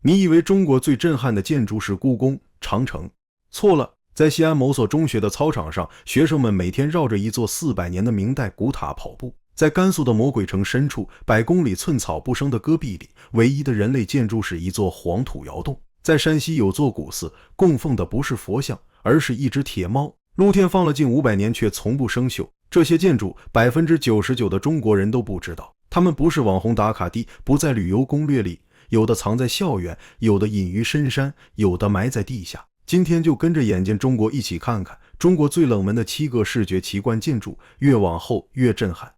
你以为中国最震撼的建筑是故宫、长城？错了，在西安某所中学的操场上，学生们每天绕着一座400年的明代古塔跑步。在甘肃的魔鬼城深处，100公里寸草不生的戈壁里，唯一的人类建筑是一座黄土窑洞。在山西有座古寺，供奉的不是佛像，而是一只铁猫，露天放了近500年却从不生锈。这些建筑99%的中国人都不知道，它们不是网红打卡地，不在旅游攻略里，有的藏在校园，有的隐于深山，有的埋在地下。今天就跟着眼见中国一起看看中国最冷门的7个视觉奇观建筑，越往后越震撼。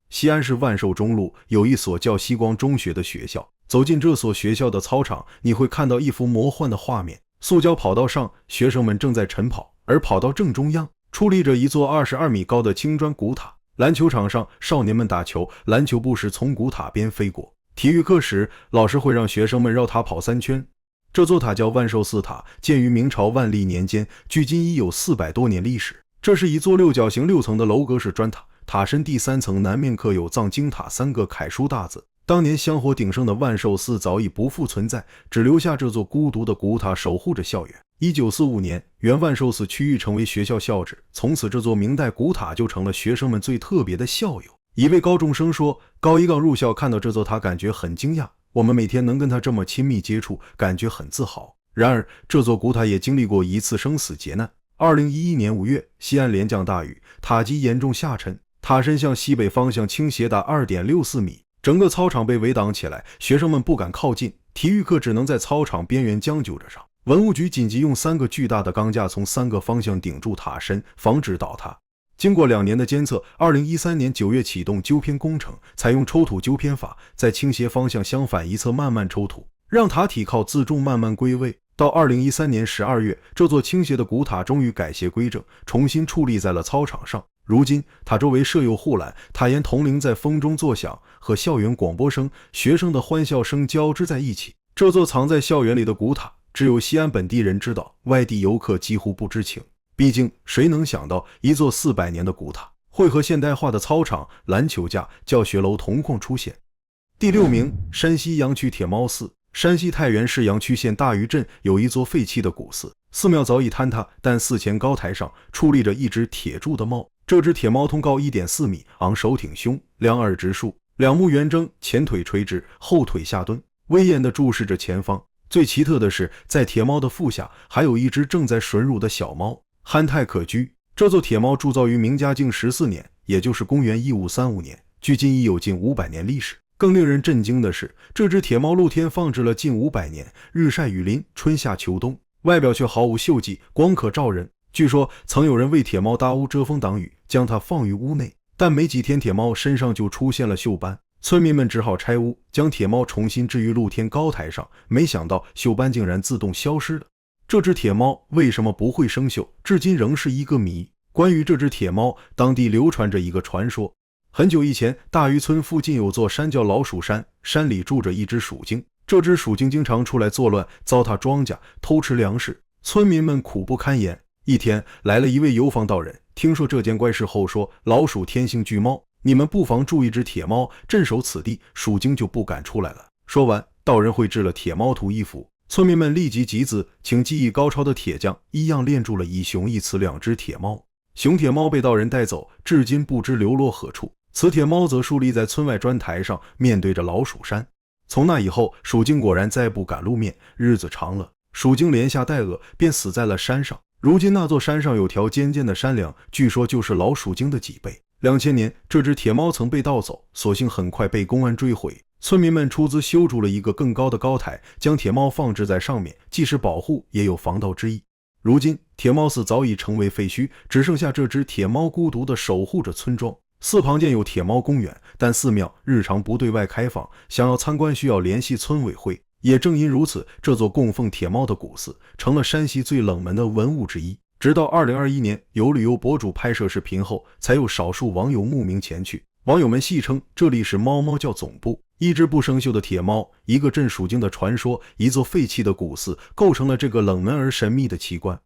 西安市万寿中路有一所叫西光中学的学校，走进这所学校的操场，你会看到一幅魔幻的画面。塑胶跑道上，学生们正在晨跑，而跑道正中央矗立着一座22米高的青砖古塔。篮球场上，少年们打球，篮球不时从古塔边飞过。体育课时，老师会让学生们绕塔跑3圈。这座塔叫万寿寺塔，建于明朝万历年间，距今已有400多年历史。这是一座6角形6层的楼阁式砖塔，塔身第3层南面刻有藏经塔3个楷书大字。当年香火鼎盛的万寿寺早已不复存在，只留下这座孤独的古塔守护着校园。1945年，原万寿寺区域成为学校校址，从此这座明代古塔就成了学生们最特别的校友。一位高中生说，高一刚入校，看到这座塔感觉很惊讶，我们每天能跟它这么亲密接触，感觉很自豪。然而这座古塔也经历过一次生死劫难。2011年5月，西安连降大雨，塔基严重下沉，塔身向西北方向倾斜达 2.64 米，整个操场被围挡起来，学生们不敢靠近，体育课只能在操场边缘将就着上。文物局紧急用3个巨大的钢架从3个方向顶住塔身，防止倒塌。经过2年的监测，2013年9月启动纠偏工程，采用抽土纠偏法，在倾斜方向相反一侧慢慢抽土，让塔体靠自重慢慢归位。到2013年12月，这座倾斜的古塔终于改邪归正，重新矗立在了操场上。如今塔周围设有护栏，塔檐铜铃在风中作响，和校园广播声、学生的欢笑声交织在一起。这座藏在校园里的古塔，只有西安本地人知道，外地游客几乎不知情。毕竟谁能想到一座400年的古塔会和现代化的操场、篮球架、教学楼同框出现。第6名，山西阳曲铁猫寺。山西太原市阳曲县大余镇有一座废弃的古寺，寺庙早已坍塌，但寺前高台上矗立着一只铁铸的猫。这只铁猫通高 1.4 米，昂首挺胸，两耳直竖，两目圆睁，前腿垂直，后腿下蹲，威严地注视着前方。最奇特的是，在铁猫的腹下还有一只正在吮乳的小猫，憨态可掬。这座铁猫铸造于明嘉靖14年，也就是公元1535年，距今已有近500年历史。更令人震惊的是，这只铁猫露天放置了近500年，日晒雨淋，春夏秋冬，外表却毫无锈迹，光可照人。据说曾有人为铁猫搭屋遮风挡雨，将它放于屋内，但没几天铁猫身上就出现了锈斑，村民们只好拆屋，将铁猫重新置于露天高台上，没想到锈斑竟然自动消失了。这只铁猫为什么不会生锈，至今仍是一个谜。关于这只铁猫，当地流传着一个传说。很久以前，大余村附近有座山叫老鼠山，山里住着一只鼠精。这只鼠精经常出来作乱，糟蹋庄稼，偷吃粮食，村民们苦不堪言。一天，来了一位游访道人，听说这件怪事后说，老鼠天性惧猫，你们不妨筑一只铁猫，镇守此地，鼠精就不敢出来了。说完，道人绘制了铁猫图一幅，村民们立即集资，请技艺高超的铁匠一样炼铸了一雄一雌2只铁猫。雄铁猫被道人带走，至今不知流落何处。此铁猫则竖立在村外砖台上，面对着老鼠山。从那以后，鼠精果然再不敢露面，日子长了，鼠精连下带恶，便死在了山上。如今那座山上有条尖尖的山梁，据说就是老鼠精的几倍。2000年，这只铁猫曾被盗走，所幸很快被公安追回。村民们出资修筑了一个更高的高台，将铁猫放置在上面，既是保护，也有防盗之意。如今，铁猫寺早已成为废墟，只剩下这只铁猫孤独地守护着村庄。寺旁建有铁猫公园，但寺庙日常不对外开放，想要参观需要联系村委会。也正因如此，这座供奉铁猫的古寺成了山西最冷门的文物之一。直到2021年，有旅游博主拍摄视频后，才有少数网友慕名前去。网友们戏称这里是猫猫教总部。一只不生锈的铁猫，一个镇鼠精的传说，一座废弃的古寺，构成了这个冷门而神秘的奇观。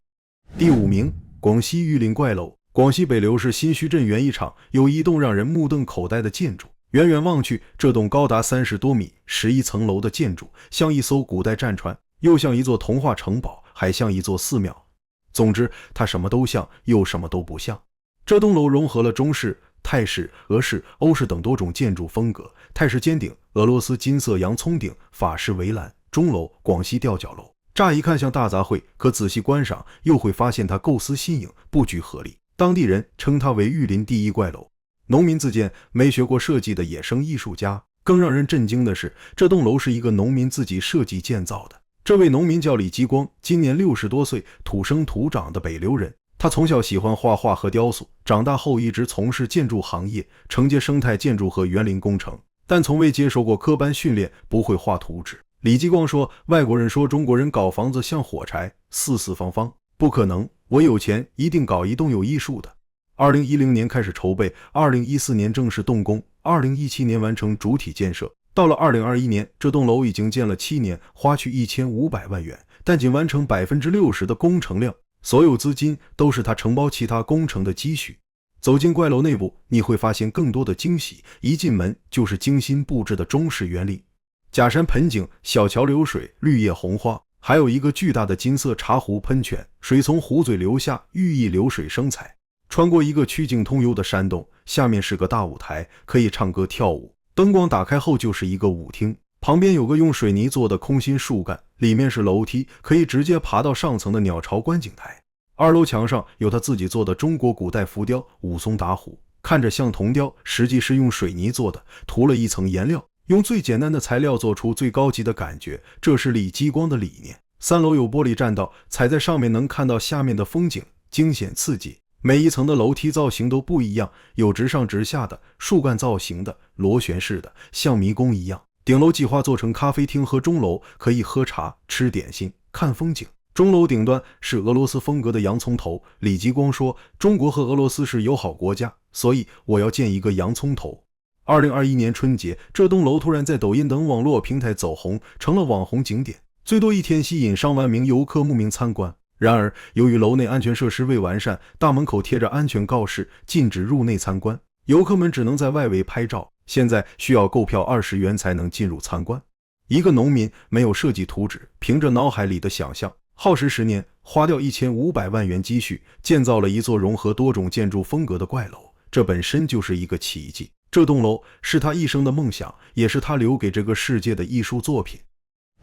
第5名，广西玉林怪楼。广西北流市新墟镇园艺场有一栋让人目瞪口呆的建筑，远远望去，这栋高达30多米、11层楼的建筑，像一艘古代战船，又像一座童话城堡，还像一座寺庙。总之，它什么都像，又什么都不像。这栋楼融合了中式、泰式、俄式、欧式等多种建筑风格。泰式尖顶，俄罗斯金色洋葱顶，法式围栏，钟楼，广西吊脚楼。乍一看像大杂烩，可仔细观赏又会发现它构思新颖，布局合理。当地人称它为玉林第一怪楼。农民自荐没学过设计的野生艺术家。更让人震惊的是，这栋楼是一个农民自己设计建造的。这位农民叫李基光，今年60多岁，土生土长的北流人。他从小喜欢画画和雕塑，长大后一直从事建筑行业，承接生态建筑和园林工程，但从未接受过科班训练，不会画图纸。李基光说，外国人说中国人搞房子像火柴，四四方方，不可能，我有钱一定搞一栋有艺术的。2010年开始筹备，2014年正式动工，2017年完成主体建设。到了2021年，这栋楼已经建了7年，花去1500万元，但仅完成60%的工程量，所有资金都是他承包其他工程的积蓄。走进怪楼内部，你会发现更多的惊喜，一进门就是精心布置的中式园林，假山盆景，小桥流水，绿叶红花，还有一个巨大的金色茶壶喷泉，水从壶嘴流下，寓意流水生财。穿过一个曲径通幽的山洞，下面是个大舞台，可以唱歌跳舞。灯光打开后就是一个舞厅，旁边有个用水泥做的空心树干，里面是楼梯，可以直接爬到上层的鸟巢观景台。2楼墙上有他自己做的中国古代浮雕武松打虎，看着像铜雕，实际是用水泥做的，涂了一层颜料，用最简单的材料做出最高级的感觉，这是李基光的理念。3楼有玻璃栈道，踩在上面能看到下面的风景，惊险刺激。每一层的楼梯造型都不一样，有直上直下的，树干造型的，螺旋式的，像迷宫一样。顶楼计划做成咖啡厅和钟楼，可以喝茶、吃点心、看风景。钟楼顶端是俄罗斯风格的洋葱头。李基光说，中国和俄罗斯是友好国家，所以我要建一个洋葱头。2021年春节，这栋楼突然在抖音等网络平台走红，成了网红景点，最多一天吸引上万名游客慕名参观。然而，由于楼内安全设施未完善，大门口贴着安全告示，禁止入内参观，游客们只能在外围拍照。现在需要购票20元才能进入参观。一个农民没有设计图纸，凭着脑海里的想象，耗时10年，花掉1500万元积蓄，建造了一座融合多种建筑风格的怪楼，这本身就是一个奇迹。这栋楼是他一生的梦想，也是他留给这个世界的艺术作品。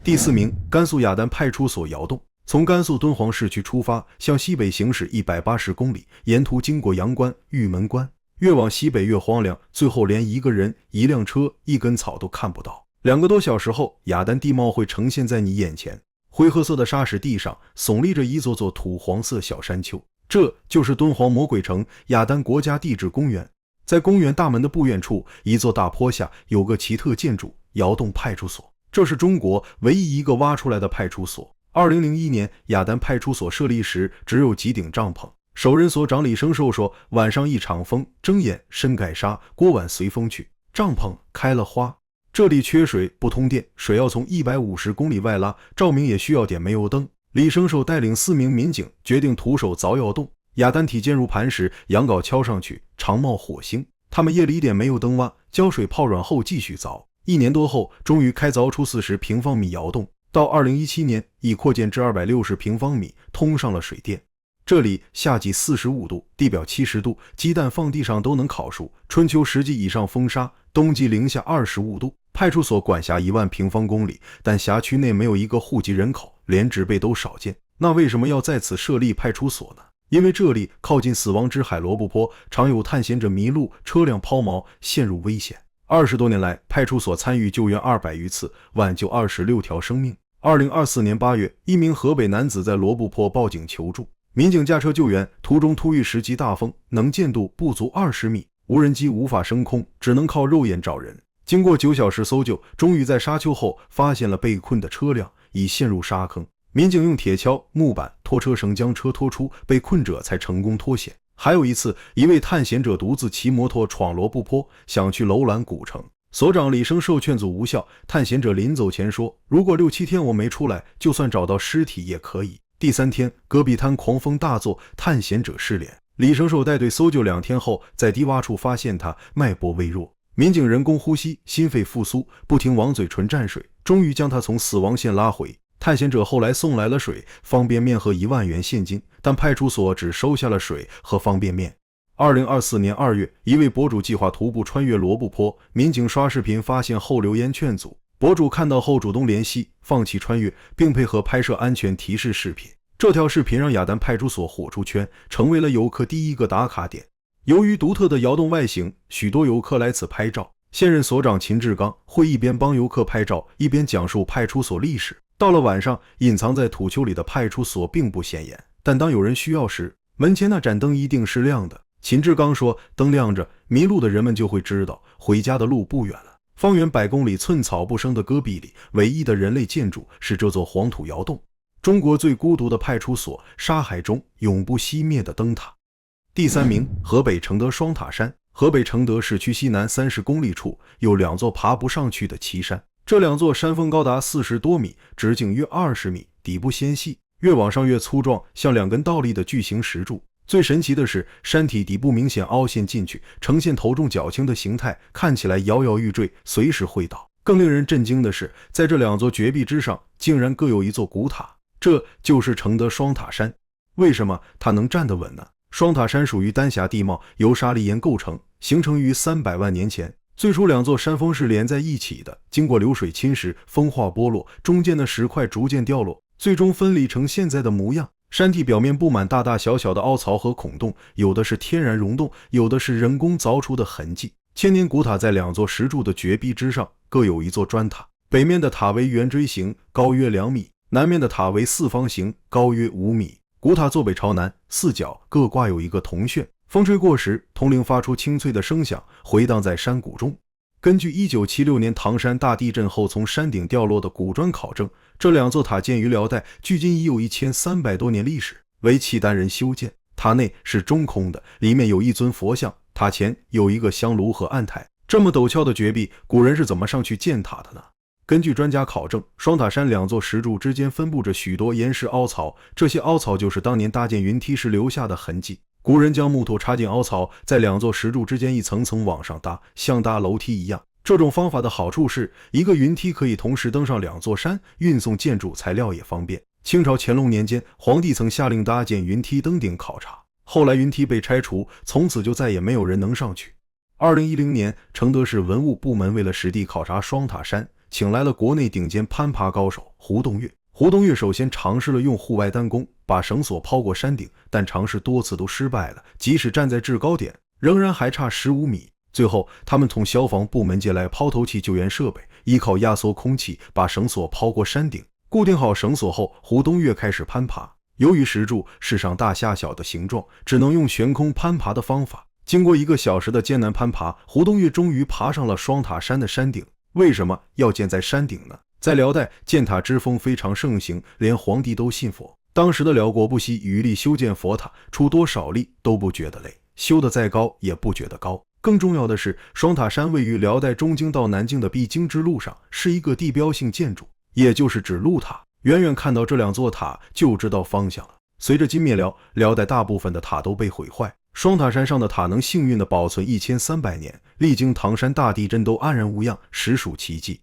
第4名，甘肃雅丹派出所窑洞。从甘肃敦煌市区出发，向西北行驶180公里，沿途经过阳关、玉门关，越往西北越荒凉，最后连一个人、一辆车、一根草都看不到。2个多小时后，雅丹地貌会呈现在你眼前，灰褐色的沙石地上耸立着一座座土黄色小山丘，这就是敦煌魔鬼城雅丹国家地质公园。在公园大门的不远处，一座大坡下有个奇特建筑——窑洞派出所，这是中国唯一一个挖出来的派出所。2001年，雅丹派出所设立时只有几顶帐篷。首任所长李生寿说，晚上一场风，睁眼身盖纱，锅碗随风去，帐篷开了花。这里缺水，不通电，水要从150公里外拉，照明也需要点煤油灯。李生寿带领4名民警决定徒手凿窑洞。雅丹体坚如磐石，羊镐敲上去常冒火星。他们夜里点煤油灯挖，胶水泡软后继续凿。1年多后，终于开凿出40平方米窑洞。到2017年，已扩建至260平方米，通上了水电。这里夏季45度，地表70度，鸡蛋放地上都能烤熟。春秋10级以上风沙，冬季零下25度。派出所管辖1万平方公里，但辖区内没有一个户籍人口，连植被都少见。那为什么要在此设立派出所呢？因为这里靠近死亡之海罗布泊，常有探险者迷路，车辆抛锚，陷入危险。20多年来，派出所参与救援200余次，挽救26条生命。2024年8月，一名河北男子在罗布泊报警求助，民警驾车救援，途中突遇10级大风，能见度不足20米，无人机无法升空，只能靠肉眼找人。经过9小时搜救，终于在沙丘后发现了被困的车辆，已陷入沙坑。民警用铁锹、木板、拖车绳将车拖出，被困者才成功脱险。还有一次，一位探险者独自骑摩托闯罗布泊，想去楼兰古城。所长李生寿劝阻无效，探险者临走前说，如果6、7天我没出来，就算找到尸体也可以。第3天，戈壁滩狂风大作，探险者失联。李生寿带队搜救2天后，在低洼处发现他脉搏微弱，民警人工呼吸，心肺复苏，不停往嘴唇蘸水，终于将他从死亡线拉回。探险者后来送来了水、方便面和1万元现金，但派出所只收下了水和方便面。2024年2月，一位博主计划徒步穿越罗布泊，民警刷视频发现后留言劝阻，博主看到后主动联系，放弃穿越，并配合拍摄安全提示视频。这条视频让雅丹派出所火出圈，成为了游客第一个打卡点。由于独特的窑洞外形，许多游客来此拍照。现任所长秦志刚会一边帮游客拍照，一边讲述派出所历史。到了晚上，隐藏在土丘里的派出所并不显眼，但当有人需要时，门前那盏灯一定是亮的。秦志刚说，灯亮着，迷路的人们就会知道回家的路不远了。方圆100公里寸草不生的戈壁里，唯一的人类建筑是这座黄土窑洞。中国最孤独的派出所，沙海中永不熄灭的灯塔。第3名，河北承德双塔山。河北承德市区西南30公里处有2座爬不上去的奇山，这2座山峰高达40多米，直径约20米，底部纤细，越往上越粗壮，像2根倒立的巨型石柱。最神奇的是，山体底部明显凹陷进去，呈现头重脚轻的形态，看起来摇摇欲坠，随时会倒。更令人震惊的是，在这2座绝壁之上，竟然各有一座古塔，这就是承德双塔山。为什么它能站得稳呢？双塔山属于丹霞地貌，由沙砾岩构成，形成于300万年前。最初2座山峰是连在一起的，经过流水侵蚀、风化剥落，中间的石块逐渐掉落，最终分离成现在的模样。山体表面布满大大小小的凹槽和孔洞，有的是天然溶洞，有的是人工凿出的痕迹。千年古塔在2座石柱的绝壁之上，各有一座砖塔。北面的塔为圆锥形，高约2米；南面的塔为四方形，高约5米。古塔坐北朝南，4角各挂有一个铜旋，风吹过时，铜铃发出清脆的声响，回荡在山谷中。根据1976年唐山大地震后从山顶掉落的古砖考证，这2座塔建于辽代，距今已有1300多年历史，为契丹人修建。塔内是中空的，里面有一尊佛像，塔前有一个香炉和案台。这么陡峭的绝壁，古人是怎么上去建塔的呢？根据专家考证，双塔山2座石柱之间分布着许多岩石凹槽，这些凹槽就是当年搭建云梯时留下的痕迹。古人将木头插进凹槽，在2座石柱之间一层层往上搭，像搭楼梯一样。这种方法的好处是，一个云梯可以同时登上2座山，运送建筑材料也方便。清朝乾隆年间，皇帝曾下令搭建云梯登顶考察，后来云梯被拆除，从此就再也没有人能上去。2010年，承德市文物部门为了实地考察双塔山，请来了国内顶尖攀爬高手胡东岳。胡东岳首先尝试了用户外单弓把绳索抛过山顶，但尝试多次都失败了，即使站在制高点，仍然还差15米。最后，他们从消防部门借来抛投器救援设备，依靠压缩空气把绳索抛过山顶。固定好绳索后，胡东岳开始攀爬。由于石柱是上大下小的形状，只能用悬空攀爬的方法。经过1个小时的艰难攀爬，胡东岳终于爬上了双塔山的山顶。为什么要建在山顶呢？在辽代，建塔之风非常盛行，连皇帝都信佛。当时的辽国不惜余力修建佛塔，出多少力都不觉得累，修得再高也不觉得高。更重要的是，双塔山位于辽代中京到南京的必经之路上，是一个地标性建筑，也就是指路塔。远远看到这2座塔就知道方向了。随着金灭辽，辽代大部分的塔都被毁坏，双塔山上的塔能幸运地保存1300年，历经唐山大地震都安然无恙，实属奇迹。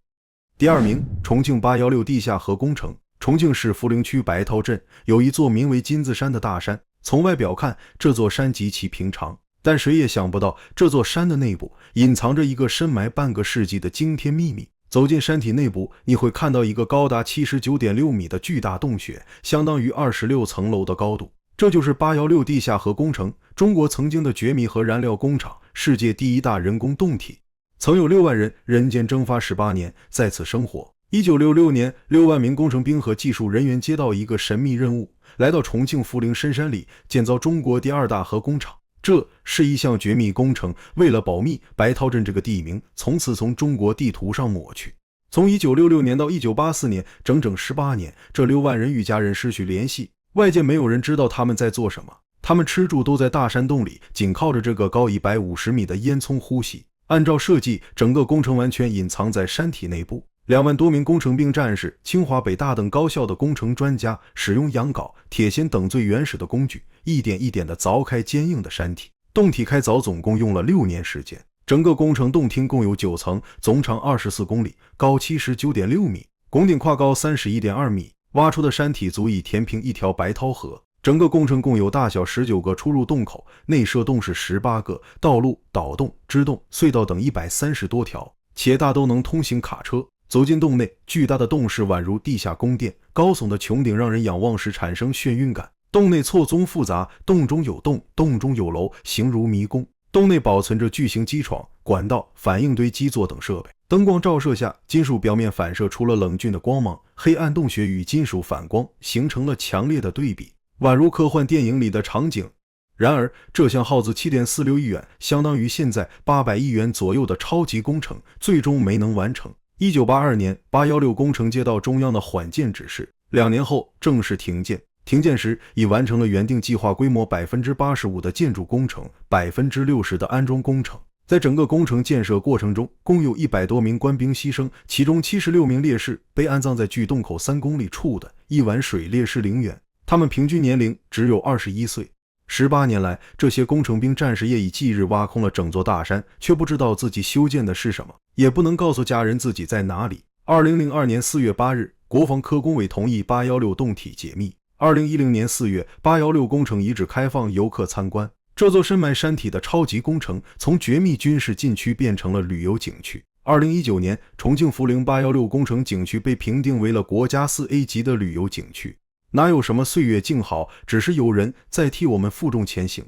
第2名，重庆816地下河工程。重庆市涪陵区白涛镇有一座名为金子山的大山，从外表看，这座山极其平常，但谁也想不到，这座山的内部隐藏着一个深埋半个世纪的惊天秘密。走进山体内部，你会看到一个高达79.6米的巨大洞穴，相当于26层楼的高度。这就是816地下河工程，中国曾经的掘米和燃料工厂，世界第1大人工洞体。曾有6万人人间蒸发18年在此生活。1966年，6万名工程兵和技术人员接到一个神秘任务，来到重庆涪陵深山里建造中国第2大核工厂。这是一项绝密工程，为了保密，白涛镇这个地名从此从中国地图上抹去。从1966年到1984年，整整18年，这6万人与家人失去联系，外界没有人知道他们在做什么。他们吃住都在大山洞里，仅靠着这个高150米的烟囱呼吸。按照设计，整个工程完全隐藏在山体内部。2万多名工程兵战士、清华北大等高校的工程专家，使用羊镐、铁锨等最原始的工具，一点一点地凿开坚硬的山体。洞体开凿总共用了6年时间，整个工程洞厅共有9层，总长24公里，高79.6米，拱顶跨高31.2米，挖出的山体足以填平一条白涛河。整个工程共有大小19个出入洞口，内设洞室18个，道路、导洞、支洞、隧道等130多条，且大都能通行卡车。走进洞内，巨大的洞室宛如地下宫殿，高耸的穹顶让人仰望时产生眩晕感。洞内错综复杂，洞中有洞，洞中有楼，形如迷宫。洞内保存着巨型机床、管道、反应堆基座等设备。灯光照射下，金属表面反射出了冷峻的光芒，黑暗洞穴与金属反光形成了强烈的对比，宛如科幻电影里的场景。然而，这项耗资7.46亿元，相当于现在800亿元左右的超级工程，最终没能完成。1982年，816工程接到中央的缓建指示，2年后正式停建。停建时已完成了原定计划规模 85% 的建筑工程， 60% 的安装工程。在整个工程建设过程中，共有100多名官兵牺牲，其中76名烈士被安葬在距洞口3公里处的一碗水烈士陵园，他们平均年龄只有21岁。18年来，这些工程兵战士夜以继日挖空了整座大山，却不知道自己修建的是什么，也不能告诉家人自己在哪里。2002年4月8日，国防科工委同意816洞体解密。2010年4月，816工程遗址开放游客参观。这座深埋山体的超级工程从绝密军事禁区变成了旅游景区。2019年，重庆涪陵816工程景区被评定为了国家4A 级的旅游景区。哪有什么岁月静好，只是有人在替我们负重前行。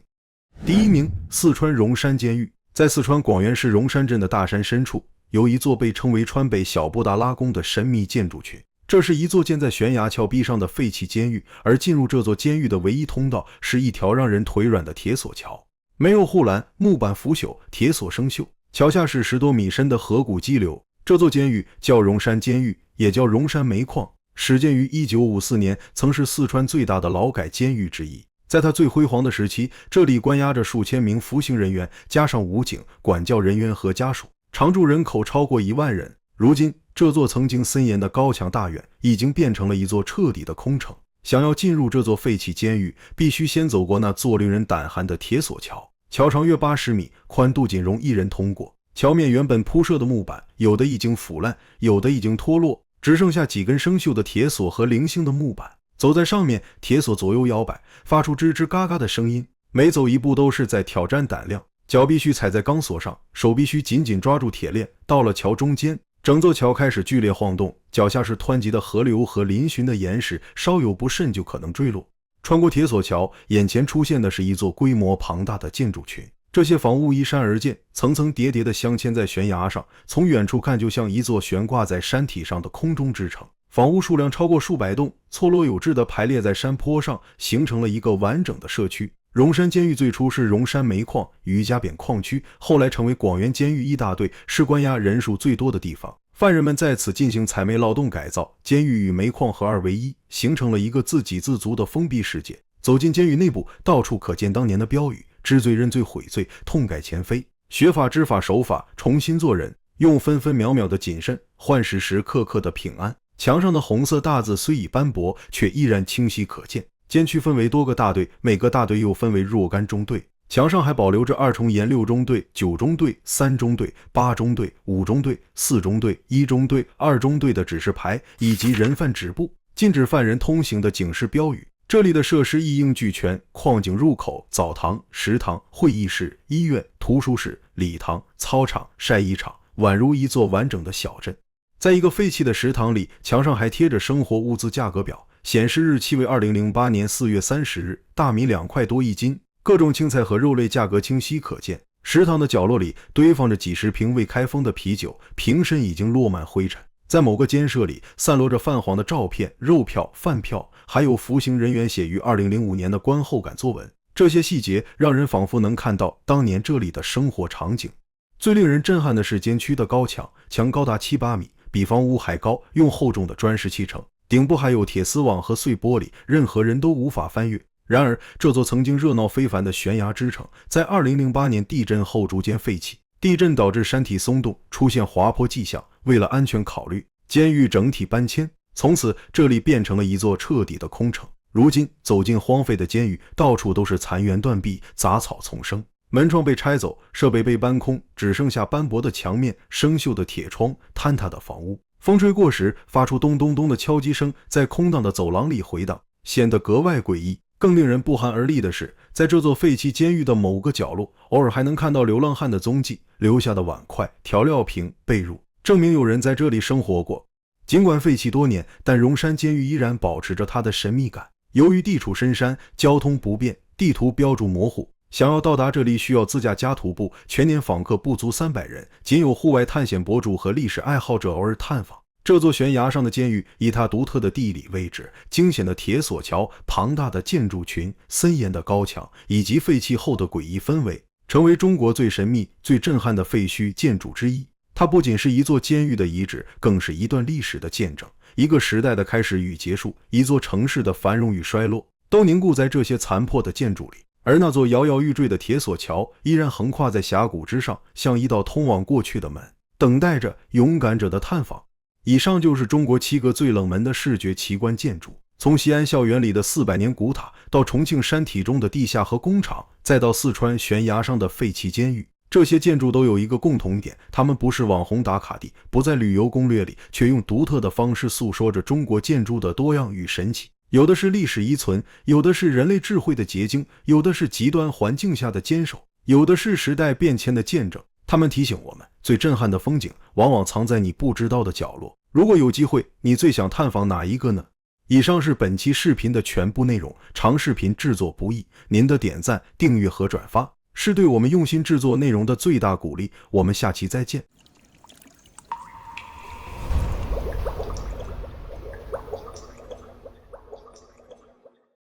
第1名，四川荣山监狱。在四川广元市荣山镇的大山深处，有一座被称为川北小布达拉宫的神秘建筑群。这是一座建在悬崖峭壁上的废弃监狱，而进入这座监狱的唯一通道是一条让人腿软的铁索桥，没有护栏，木板腐朽，铁索生锈，桥下是10多米深的河谷激流。这座监狱叫荣山监狱，也叫荣山煤矿，始建于1954年，曾是四川最大的劳改监狱之一。在它最辉煌的时期，这里关押着数千名服刑人员，加上武警、管教人员和家属，常住人口超过1万人。如今，这座曾经森严的高墙大院已经变成了一座彻底的空城。想要进入这座废弃监狱，必须先走过那座令人胆寒的铁索桥，桥长约80米，宽度仅容1人通过。桥面原本铺设的木板，有的已经腐烂，有的已经脱落，只剩下几根生锈的铁索和零星的木板。走在上面，铁索左右摇摆，发出吱吱嘎嘎的声音，每走一步都是在挑战胆量。脚必须踩在钢索上，手必须紧紧抓住铁链。到了桥中间，整座桥开始剧烈晃动，脚下是湍急的河流和嶙峋的岩石，稍有不慎就可能坠落。穿过铁索桥，眼前出现的是一座规模庞大的建筑群，这些房屋依山而建，层层叠叠地镶嵌在悬崖上，从远处看就像一座悬挂在山体上的空中之城。房屋数量超过数百栋，错落有致地排列在山坡上，形成了一个完整的社区。荣山监狱最初是荣山煤矿余家扁矿区，后来成为广元监狱一大队，是关押人数最多的地方。犯人们在此进行采煤劳动改造，监狱与煤矿合二为一，形成了一个自给自足的封闭世界。走进监狱内部，到处可见当年的标语：知罪认罪悔罪，痛改前非，学法知法守法，重新做人，用分分秒秒的谨慎换时时刻刻的平安。墙上的红色大字虽已斑驳，却依然清晰可见。监区分为多个大队，每个大队又分为若干中队。墙上还保留着2重沿6中队、9中队、3中队、8中队、5中队、4中队、1中队、2中队的指示牌，以及人犯止步、禁止犯人通行的警示标语。这里的设施一应俱全，矿井入口、澡堂、食堂、会议室、医院、图书室、礼堂、操场、晒衣场，宛如一座完整的小镇。在一个废弃的食堂里，墙上还贴着生活物资价格表，显示日期为2008年4月30日，大米2块多1斤，各种青菜和肉类价格清晰可见。食堂的角落里堆放着几十瓶未开封的啤酒，瓶身已经落满灰尘。在某个监舍里散落着泛黄的照片、肉票、饭票，还有服刑人员写于2005年的观后感作文。这些细节让人仿佛能看到当年这里的生活场景。最令人震撼的是监区的高墙，墙高达7、8米，比房屋还高，用厚重的砖石砌成，顶部还有铁丝网和碎玻璃，任何人都无法翻越。然而，这座曾经热闹非凡的悬崖之城，在2008年地震后逐渐废弃。地震导致山体松动，出现滑坡迹象。为了安全考虑，监狱整体搬迁，从此这里变成了一座彻底的空城。如今走进荒废的监狱，到处都是残垣断壁，杂草丛生。门窗被拆走，设备被搬空，只剩下斑驳的墙面、生锈的铁窗、坍塌的房屋。风吹过时，发出咚咚咚的敲击声，在空荡的走廊里回荡，显得格外诡异。更令人不寒而栗的是，在这座废弃监狱的某个角落，偶尔还能看到流浪汉的踪迹，留下的碗筷、调料瓶、被褥，证明有人在这里生活过。尽管废弃多年，但荣山监狱依然保持着它的神秘感。由于地处深山，交通不便，地图标注模糊，想要到达这里需要自驾加徒步，全年访客不足300人，仅有户外探险博主和历史爱好者偶尔探访。这座悬崖上的监狱以它独特的地理位置、惊险的铁索桥、庞大的建筑群、森严的高墙以及废弃后的诡异氛围，成为中国最神秘、最震撼的废墟建筑之一。它不仅是一座监狱的遗址，更是一段历史的见证，一个时代的开始与结束，一座城市的繁荣与衰落，都凝固在这些残破的建筑里。而那座摇摇欲坠的铁索桥依然横跨在峡谷之上，像一道通往过去的门，等待着勇敢者的探访。以上就是中国7个最冷门的视觉奇观建筑，从西安校园里的400年古塔，到重庆山体中的地下和工厂，再到四川悬崖上的废弃监狱。这些建筑都有一个共同点，它们不是网红打卡地，不在旅游攻略里，却用独特的方式诉说着中国建筑的多样与神奇。有的是历史遗存，有的是人类智慧的结晶，有的是极端环境下的坚守，有的是时代变迁的见证。它们提醒我们，最震撼的风景往往藏在你不知道的角落。如果有机会，你最想探访哪一个呢？以上是本期视频的全部内容。长视频制作不易，您的点赞、订阅和转发是对我们用心制作内容的最大鼓励。我们下期再见。